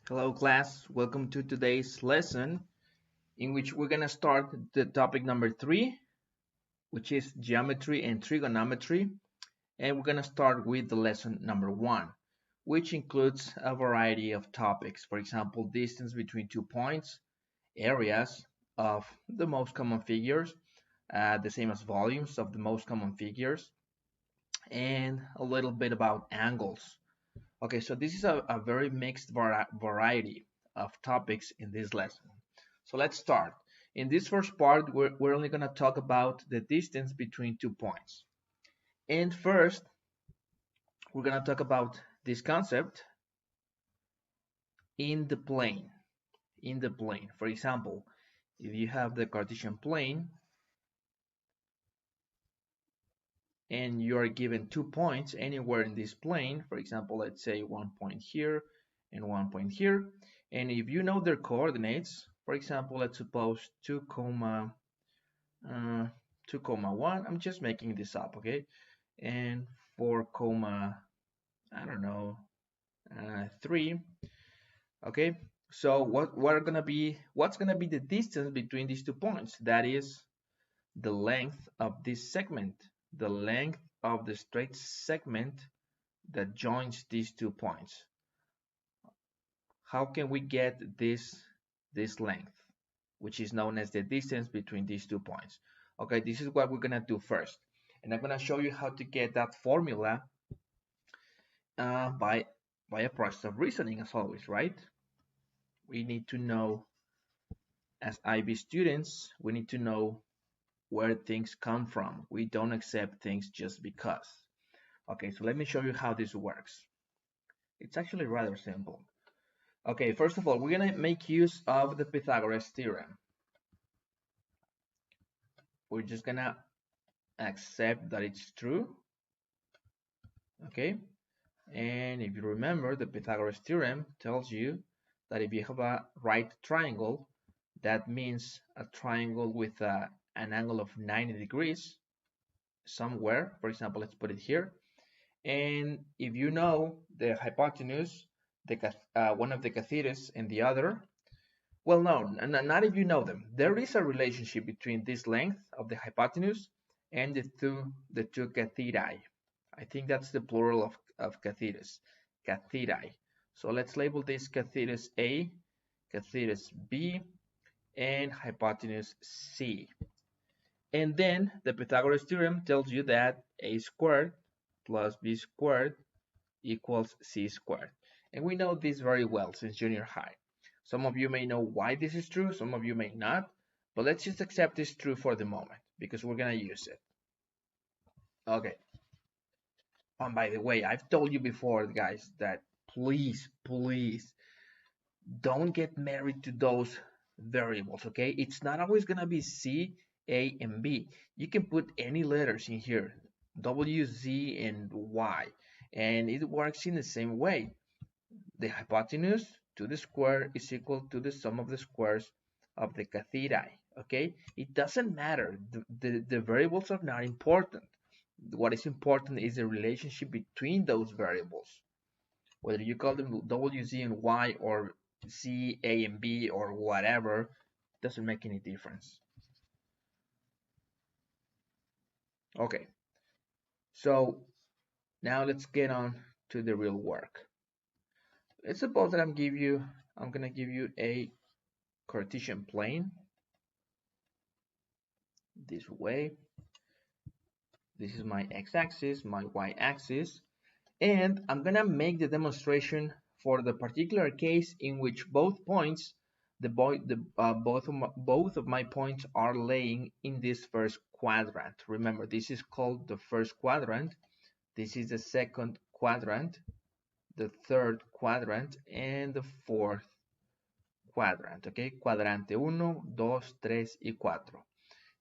Hello class, welcome to today's lesson in which we're going to start the topic number 3, which is geometry and trigonometry, and we're going to start with the lesson number 1, which includes a variety of topics. For example, distance between 2 points, areas of the most common figures, the same as volumes of the most common figures, and a little bit about angles. Okay, so this is a very mixed variety of topics in this lesson. So let's start. In this first part, we're only going to talk about the distance between 2 points. And first, we're going to talk about this concept in the plane. In the plane. For example, if you have the Cartesian plane and you are given 2 points anywhere in this plane, for example, let's say 1 point here and 1 point here, and if you know their coordinates, for example, let's suppose 2 comma 2 comma 1, I'm just making this up, okay, and 4 comma, I don't know, 3, okay. So what's gonna be the distance between these 2 points? That is the length of this segment, the length of the straight segment that joins these 2 points. How can we get this length, which is known as the distance between these 2 points? Okay, this is what we're gonna do first, and I'm gonna show you how to get that formula by a process of reasoning, as always, right? We need to know, as IB students, we need to know where things come from. We don't accept things just because. Okay, so let me show you how this works. It's actually rather simple. Okay, first of all, we're gonna make use of the Pythagoras theorem. We're just gonna accept that it's true, okay? And if you remember, the Pythagoras theorem tells you that if you have a right triangle, that means a triangle with an angle of 90 degrees somewhere. For example, let's put it here. And if you know the hypotenuse, one of the cathetes and the other, well, no, not if you know them. There is a relationship between this length of the hypotenuse and the two catheti. I think that's the plural of cathetes, catheti. So let's label this cathetus A, cathetus B, and hypotenuse C. And then the Pythagoras theorem tells you that A squared plus B squared equals C squared. And we know this very well since junior high. Some of you may know why this is true, some of you may not, but let's just accept it's true for the moment because we're gonna use it. Okay. And by the way, I've told you before, guys, that please don't get married to those variables, okay? It's not always gonna be C, A, and B. You can put any letters in here, W, Z, and Y, and it works in the same way. The hypotenuse to the square is equal to the sum of the squares of the catheti, okay? It doesn't matter. The variables are not important. What is important is the relationship between those variables. Whether you call them W, Z, and Y, or C, A, and B, or whatever, doesn't make any difference. Okay, so now let's get on to the real work. Let's suppose that I'm gonna give you a Cartesian plane this way. This is my x-axis, my y-axis, and I'm gonna make the demonstration for the particular case in which both points, both of my points are laying in this first quadrant. Remember, this is called the first quadrant. This is the second quadrant, the third quadrant, and the fourth quadrant. Okay, cuadrante 1, 2, 3, y 4.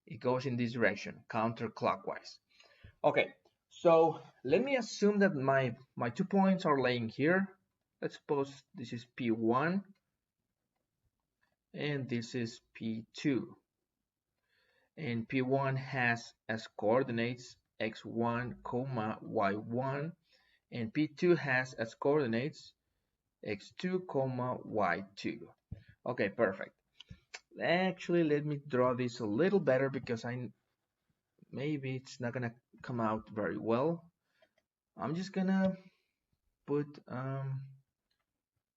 It goes in this direction, counterclockwise. Okay, so let me assume that my 2 points are laying here. Let's suppose this is P1 and this is P2. And P1 has as coordinates x1, y1, and P2 has as coordinates x2 comma y2. Okay, perfect. Actually, let me draw this a little better because maybe it's not gonna come out very well. I'm just gonna put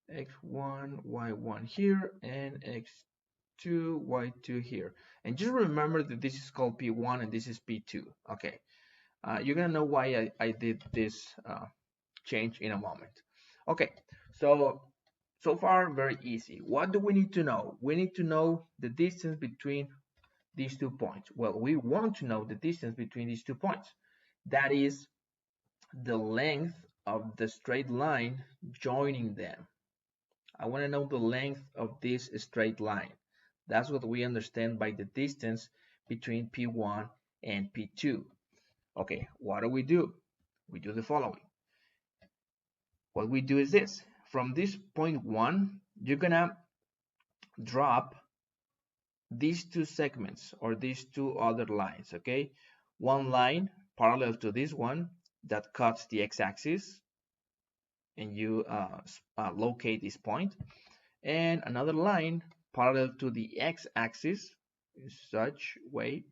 x1 y1 here and x2 y2 here, and just remember that this is called p1 and this is p2. Okay, you're gonna know why I did this change in a moment. Okay, so far very easy. What do we need to know? We need to know the distance between these 2 points. Well, we want to know the distance between these 2 points. That is the length of the straight line joining them. I want to know the length of this straight line. That's what we understand by the distance between P1 and P2. Okay, what do? We do the following. What we do is this. From this point 1, you're going to drop these 2 segments or these 2 other lines, okay? One line parallel to this one that cuts the x-axis, and you locate this point, and another line parallel to the x-axis in such way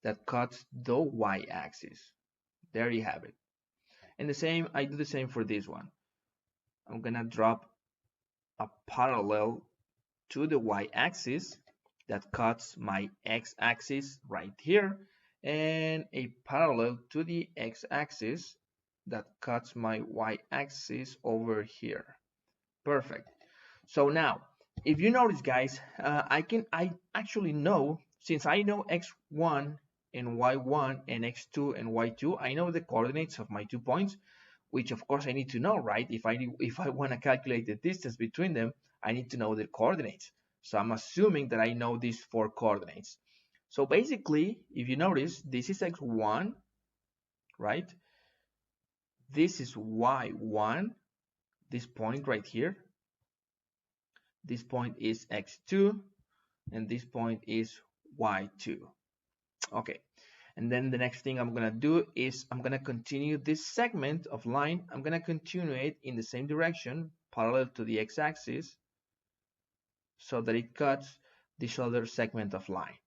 that cuts the y-axis. There you have it. And I do the same for this one. I'm gonna drop a parallel to the y-axis that cuts my x-axis right here, and a parallel to the x-axis that cuts my y-axis over here. Perfect. So now, if you notice, guys, I actually know, since I know x1 and y1 and x2 and y2, I know the coordinates of my 2 points, which of course I need to know, right? If I want to calculate the distance between them, I need to know the coordinates. So I'm assuming that I know these 4 coordinates. So basically, if you notice, this is x1, right? This is y1, this point right here. This point is x2, and this point is y2. Okay, and then the next thing I'm gonna do is I'm gonna continue this segment of line. I'm gonna continue it in the same direction, parallel to the x-axis, so that it cuts this other segment of line.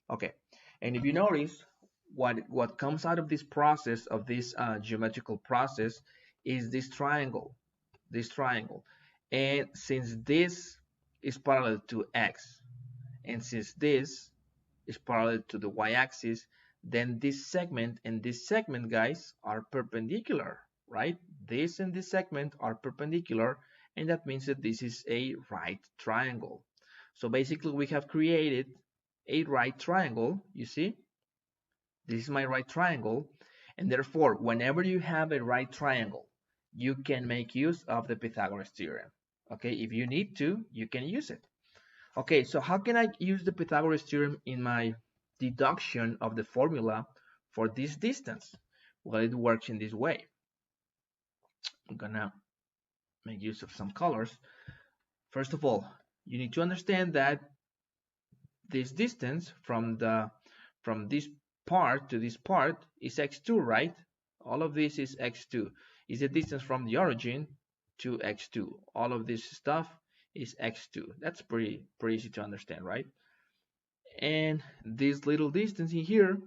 Okay, and if you notice, what comes out of this process, of this geometrical process, is this triangle. And since this is parallel to x, and since this is parallel to the y-axis, then this segment and this segment, guys, are perpendicular, right? This and this segment are perpendicular, and that means that this is a right triangle. So basically we have created a right triangle. You see, this is my right triangle, and therefore whenever you have a right triangle, you can make use of the Pythagoras theorem. Okay, if you need to, you can use it. Okay, so how can I use the Pythagoras theorem in my deduction of the formula for this distance? Well, it works in this way. I'm gonna make use of some colors. First of all, you need to understand that this distance from this part to this part is x2, right? All of this is x2. Is the distance from the origin to x2. All of this stuff is x2. That's pretty easy to understand, right? And this little distance in here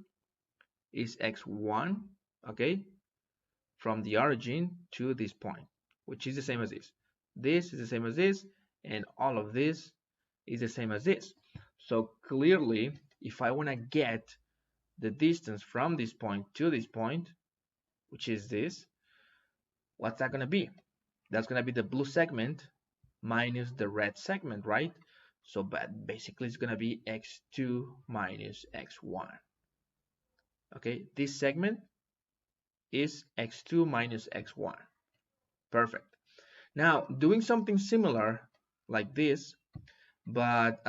is x1, okay, from the origin to this point, which is the same as this. This is the same as this, and all of this is the same as this. So clearly, if I want to get the distance from this point to this point, which is this, what's that going to be? That's going to be the blue segment minus the red segment, right? So but basically it's going to be x2 minus x1. Okay, this segment is x2 minus x1. Perfect. Now, doing something similar like this, but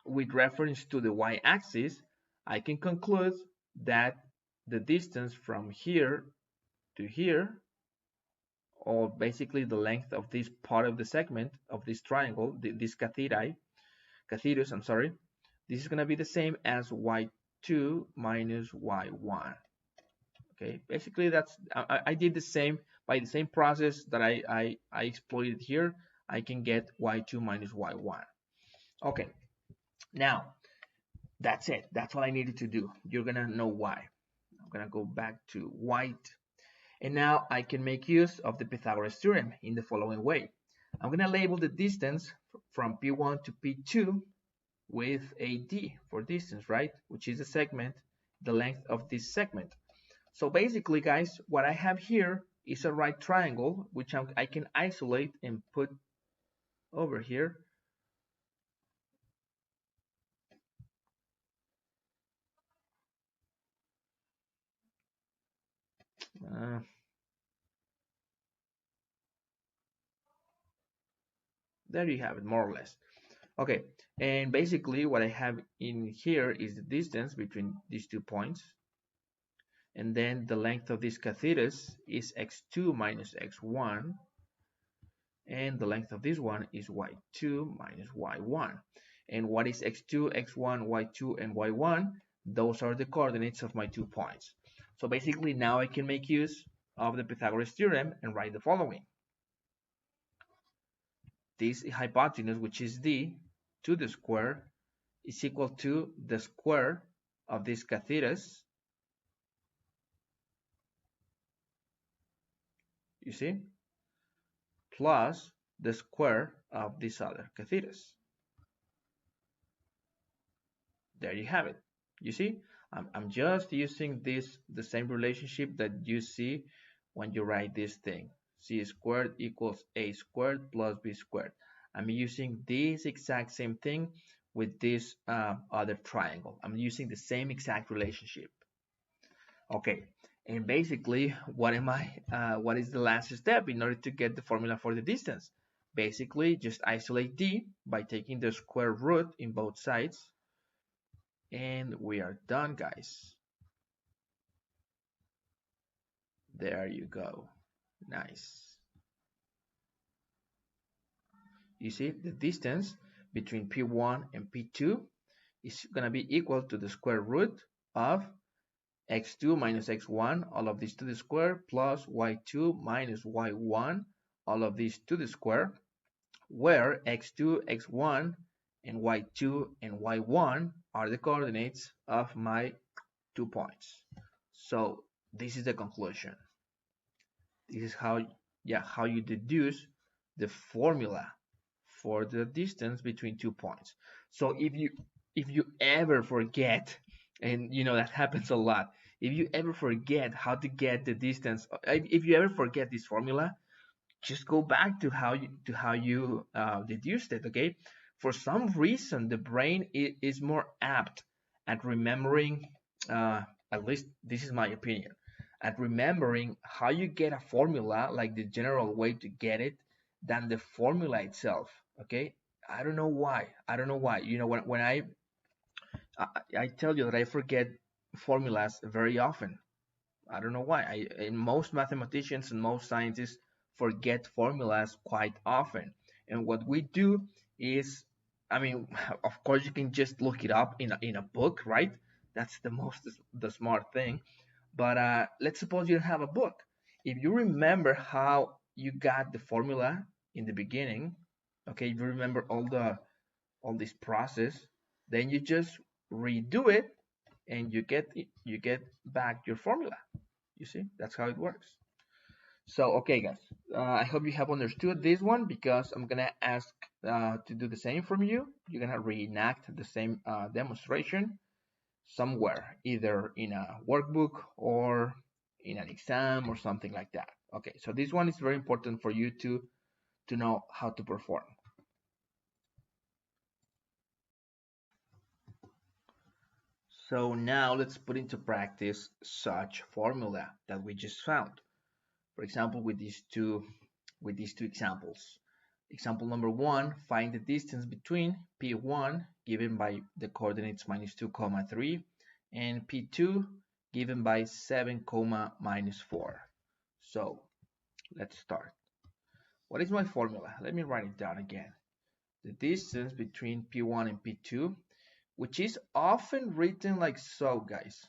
with reference to the y-axis, I can conclude that the distance from here to here, or basically the length of this part of the segment of this triangle, this cathedus, I'm sorry, this is going to be the same as y2 minus y1. Okay, basically I did the same, by the same process that I exploited here, I can get y2 minus y1. Okay, now that's it. That's all I needed to do. You're gonna know why. I'm gonna go back to white. And now I can make use of the Pythagoras theorem in the following way. I'm gonna label the distance from P1 to P2 with a d for distance, right? Which is the segment, the length of this segment. So basically, guys, what I have here is a right triangle, which I can isolate and put over here. Uh, there you have it, more or less. Okay, and basically what I have in here is the distance between these 2 points. And then the length of this cathetus is x2 minus x1. And the length of this one is y2 minus y1. And what is x2, x1, y2, and y1? Those are the coordinates of my 2 points. So basically now I can make use of the Pythagoras theorem and write the following. This hypotenuse, which is d, to the square, is equal to the square of this cathetus. You see? Plus the square of this other cathetus. There you have it. You see, I'm just using the same relationship that you see when you write this thing. C squared equals a squared plus b squared. I'm using this exact same thing with this other triangle. I'm using the same exact relationship. Okay, and basically, what is the last step in order to get the formula for the distance? Basically, just isolate d by taking the square root in both sides. And we are done, guys. There you go. Nice. You see, the distance between P1 and P2 is going to be equal to the square root of x2 minus x1, all of this to the square, plus y2 minus y1, all of this to the square, where x2, x1, and y2 and y1 are the coordinates of my 2 points. So this is the conclusion. This is how you deduce the formula for the distance between 2 points. So if you ever forget, and you know that happens a lot, if you ever forget how to get the distance, if you ever forget this formula, just go back to how you deduced it. Okay, for some reason the brain is more apt at remembering, at least this is my opinion, at remembering how you get a formula, like the general way to get it, than the formula itself. Okay, I don't know why. You know, when I tell you that I forget formulas very often. I don't know why. And most mathematicians and most scientists forget formulas quite often. And what we do is, I mean, of course you can just look it up in a book, right? That's the smart thing. But let's suppose you don't have a book. If you remember how you got the formula in the beginning, okay, if you remember all this process, then you just redo it and you get back your formula. You see, that's how it works. So, okay, guys, I hope you have understood this one, because I'm gonna ask to do the same from you. You're gonna reenact the same demonstration somewhere, either in a workbook or in an exam or something like that. Okay, so this one is very important for you to know how to perform. So now let's put into practice such formula that we just found. For example, with these two examples. Example number 1, find the distance between P1 given by the coordinates minus 2, 3 and P2 given by 7, minus 4. So let's start. What is my formula? Let me write it down again. The distance between P1 and P2, which is often written like so, guys.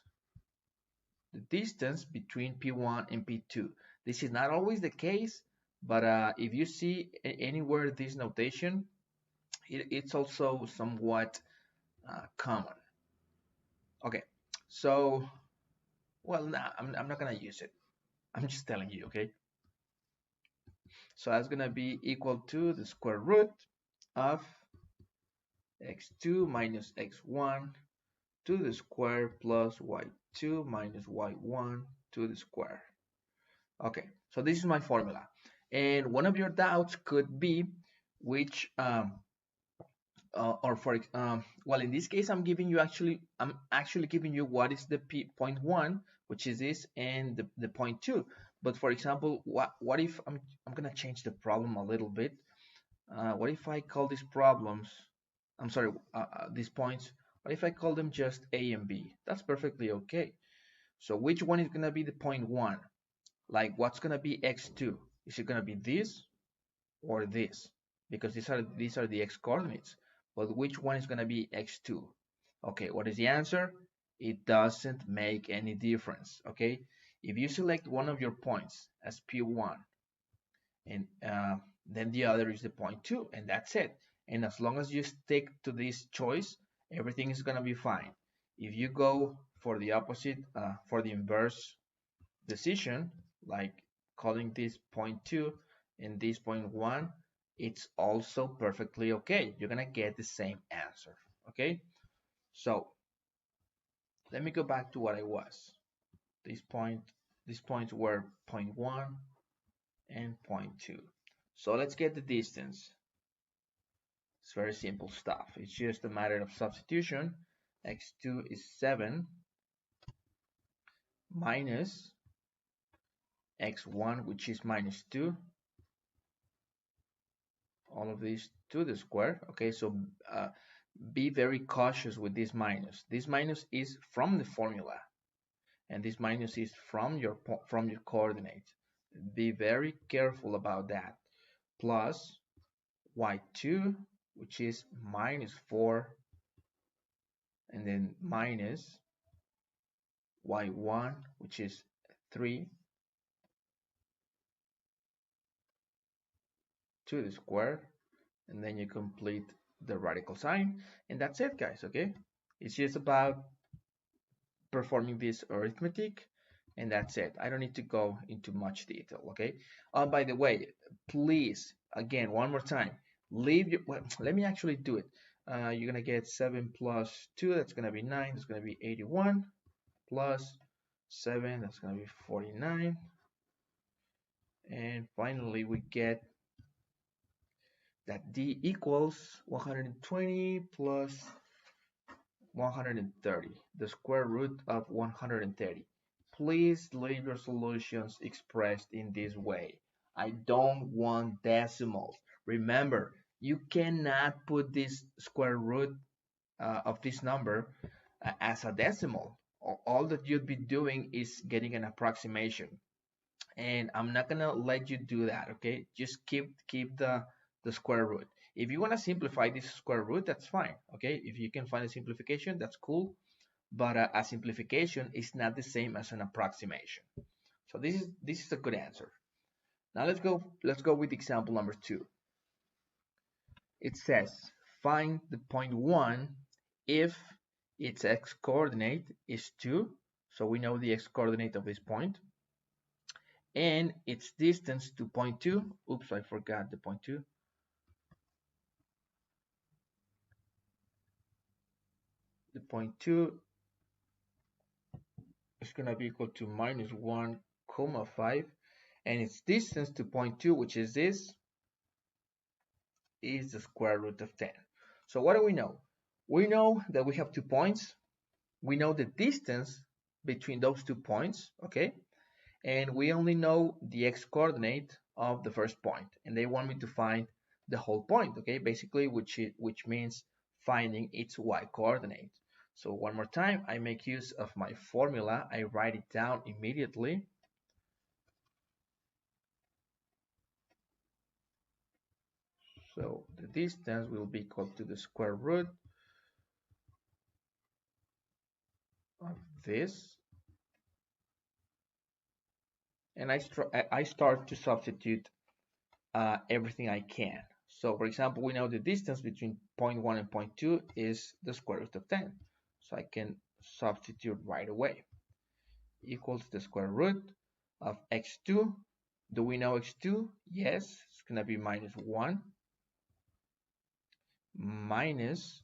The distance between P1 and P2. This is not always the case, but if you see anywhere this notation, it's also somewhat common. Okay, so, well, nah, I'm not gonna use it. I'm just telling you, okay? So that's gonna be equal to the square root of x2 minus x1 to the square plus y2 minus y1 to the square. Okay, so this is my formula. And one of your doubts could be which, or for, well, in this case, I'm actually giving you what is the point one, which is this, and the point two. But for example, what if I'm gonna change the problem a little bit? What if I call these problems, I'm sorry, these points, what if I call them just A and B? That's perfectly okay. So which one is gonna be the point one? Like what's gonna be x2? Is it gonna be this or this? Because these are the x coordinates. But which one is gonna be x2? Okay, what is the answer? It doesn't make any difference. Okay, if you select one of your points as P1 and then the other is the point 2, and that's it. And as long as you stick to this choice, everything is gonna be fine. If you go for the opposite, for the inverse decision, like calling this point 2 and this point 1, it's also perfectly okay. You're gonna get the same answer. Okay, so let me go back to what I was. These points were point 1 and point 2. So let's get the distance. It's very simple stuff. It's just a matter of substitution. X2 is 7 minus x1, which is minus 2. All of these to the square. Okay, so be very cautious with this minus. This minus is from the formula, and this minus is from your coordinate. Be very careful about that. Plus y2, which is minus 4, and then minus y1, which is 3 to the square, and then you complete the radical sign, and that's it, guys. Okay, it's just about performing this arithmetic, and that's it. I don't need to go into much detail. Okay, by the way, please, again, one more time, leave your, well, let me actually do it. You're gonna get 7 plus 2, that's gonna be 9, that's gonna be 81, plus 7, that's gonna be 49, and finally we get that D equals 120 plus 130, the square root of 130. Please leave your solutions expressed in this way. I don't want decimals. Remember, you cannot put this square root of this number as a decimal. All that you'd be doing is getting an approximation, and I'm not gonna let you do that. Okay, just keep the square root. If you want to simplify this square root, that's fine. Okay, if you can find a simplification, that's cool, but a simplification is not the same as an approximation. So this is a good answer. Now let's go with example number 2. It says find the point 1 if its x coordinate is 2, so we know the x coordinate of this point, and its distance to point 2, oops, I forgot the point 2, the point 2 is going to be equal to minus 1 comma 5, and its distance to point 2, which is this, is the square root of 10. So what do we know? We know that we have 2 points. We know the distance between those 2 points, okay? And we only know the x coordinate of the first point, and they want me to find the whole point, okay? Basically, which means finding its y coordinate. So one more time, I make use of my formula. I write it down immediately. So the distance will be equal to the square root of this, and I start to substitute everything I can. So for example, we know the distance between point 1 and point 2 is the square root of 10. So I can substitute right away. Equals the square root of x2. Do we know x2? Yes, it's going to be minus 1 minus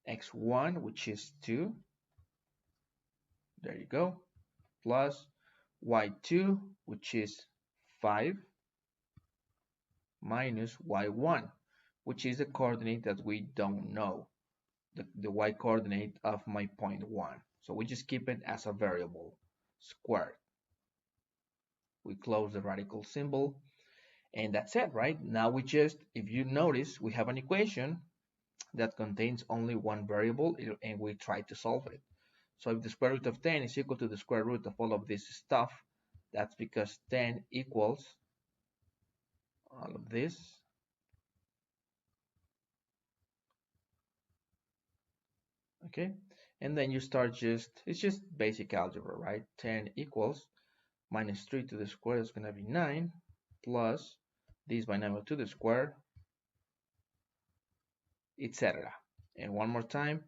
x1, which is 2. There you go. Plus y2, which is 5, minus y1, which is the coordinate that we don't know, the y coordinate of my point 1. So we just keep it as a variable, squared. We close the radical symbol, and that's it, right? Now we just, if you notice, we have an equation that contains only one variable, and we try to solve it. So if the square root of 10 is equal to the square root of all of this stuff, that's because 10 equals all of this. Okay, and then you start it's just basic algebra, right? 10 equals minus 3 to the square is going to be 9, plus this binomial to the square, etc. And one more time,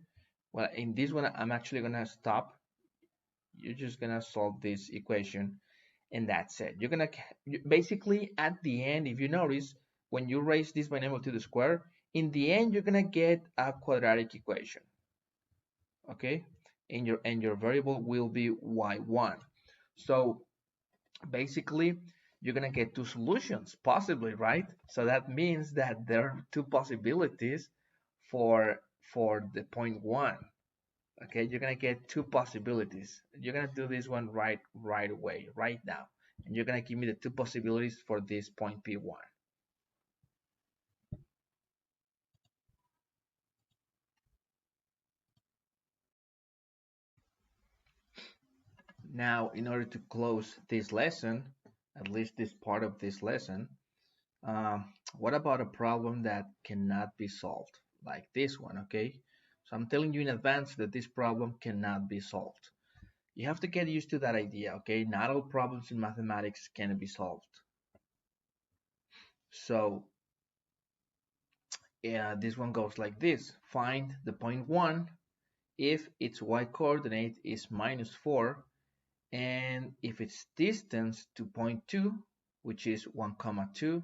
well, in this one, I'm actually going to stop. You're just going to solve this equation, and that's it. You're going to, basically, at the end, if you notice, when you raise this binomial to the square, in the end, you're going to get a quadratic equation. Okay, and your variable will be y1. So basically, you're gonna get two solutions, possibly, right? So that means that there are two possibilities for the point 1. Okay, you're gonna get two possibilities. You're gonna do this one right away, right now, and you're gonna give me the two possibilities for this point P1. Now, in order to close this lesson, at least this part of this lesson, what about a problem that cannot be solved, like this one, okay? So I'm telling you in advance that this problem cannot be solved. You have to get used to that idea, okay? Not all problems in mathematics can be solved. So yeah, this one goes like this. Find the point 1 if its y coordinate is minus 4 and if its distance to point 2, which is 1 comma 2,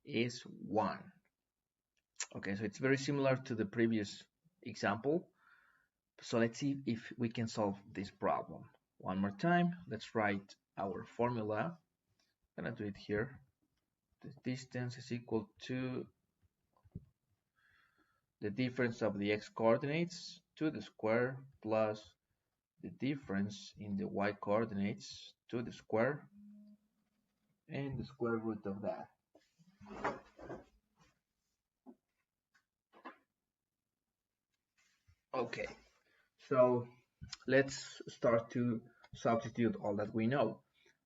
is 1. Okay, so it's very similar to the previous example. So let's see if we can solve this problem. One more time, let's write our formula. I'm gonna do it here. The distance is equal to the difference of the x coordinates to the square plus the difference in the y coordinates to the square and the square root of that. Okay, so let's start to substitute all that we know.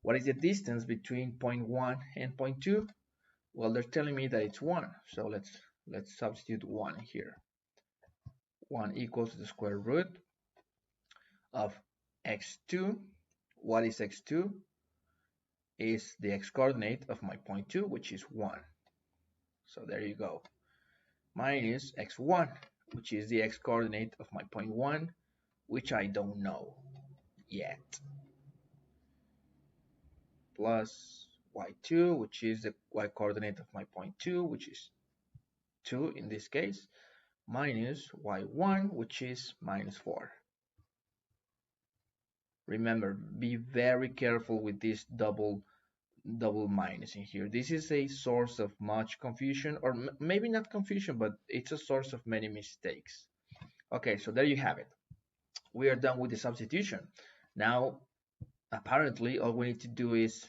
What is the distance between point 1 and point 2? Well, they're telling me that it's 1, so let's substitute 1 here. 1 equals the square root of x2. What is x2? Is the x coordinate of my point 2, which is 1. So there you go. Minus x1, which is the x coordinate of my point 1, which I don't know yet. Plus y2, which is the y coordinate of my point 2, which is 2 in this case, minus y1, which is minus 4. Remember, be very careful with this double minus in here. This is a source of much confusion, or maybe not confusion, but it's a source of many mistakes. Okay, so there you have it. We are done with the substitution. Now, apparently, all we need to do is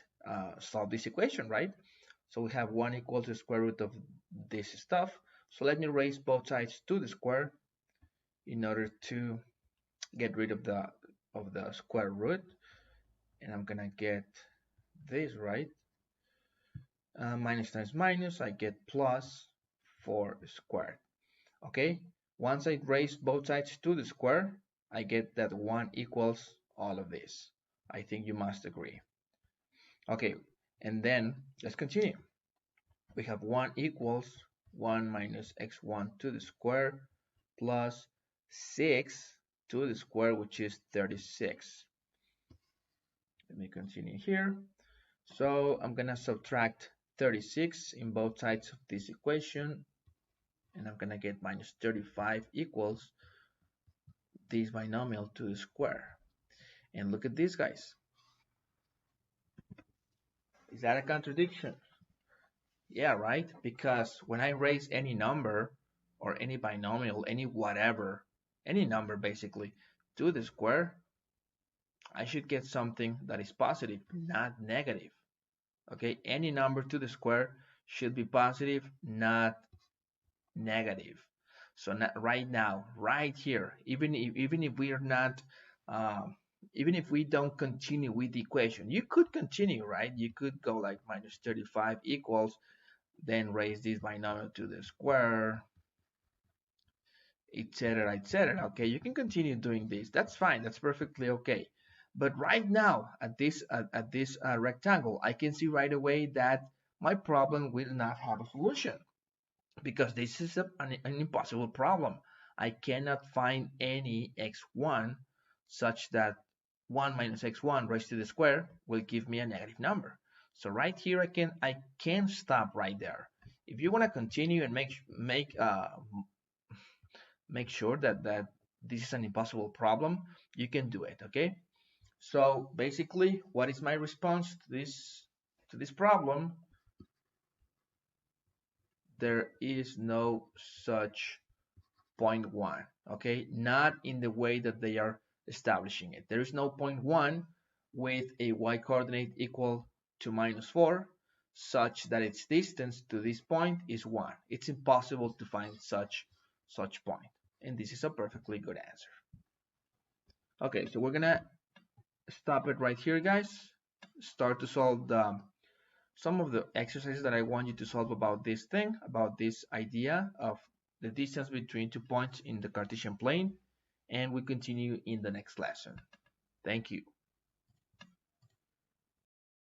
solve this equation, right? So we have 1 equal to the square root of this stuff. So let me raise both sides to the square in order to get rid of the square root. And I'm gonna get this, right? Minus times minus, I get plus 4 squared. Okay, once I raise both sides to the square, I get that 1 equals all of this. I think you must agree. Okay, and then let's continue. We have 1 equals 1 minus x1 to the square plus 6 to the square, which is 36. Let me continue here. So I'm gonna subtract 36 in both sides of this equation, and I'm gonna get minus 35 equals this binomial to the square. And look at this, guys. Is that a contradiction? Yeah, right? Because when I raise any number or any binomial, any whatever, any number basically, to the square, I should get something that is positive, not negative. Okay, any number to the square should be positive, not negative. So right now, right here, even if we are not, um, even if we don't continue with the equation, you could continue, right? You could go like minus 35 equals, then raise this binomial to the square, etc., etc. Okay, you can continue doing this. That's fine. That's perfectly okay. But right now, at this rectangle, I can see right away that my problem will not have a solution, because this is an impossible problem. I cannot find any x1 such that 1 minus x1 raised to the square will give me a negative number. So right here I can stop right there. If you want to continue and make sure that this is an impossible problem, you can do it. Okay. So basically, what is my response to this problem? There is no such point 1, okay? Not in the way that they are establishing it. There is no point 1 with a y coordinate equal to minus 4 such that its distance to this point is 1. It's impossible to find such point. And this is a perfectly good answer. Okay, so we're gonna stop it right here, guys. Start to solve some of the exercises that I want you to solve about this thing, about this idea of the distance between 2 points in the Cartesian plane, and we continue in the next lesson. Thank you.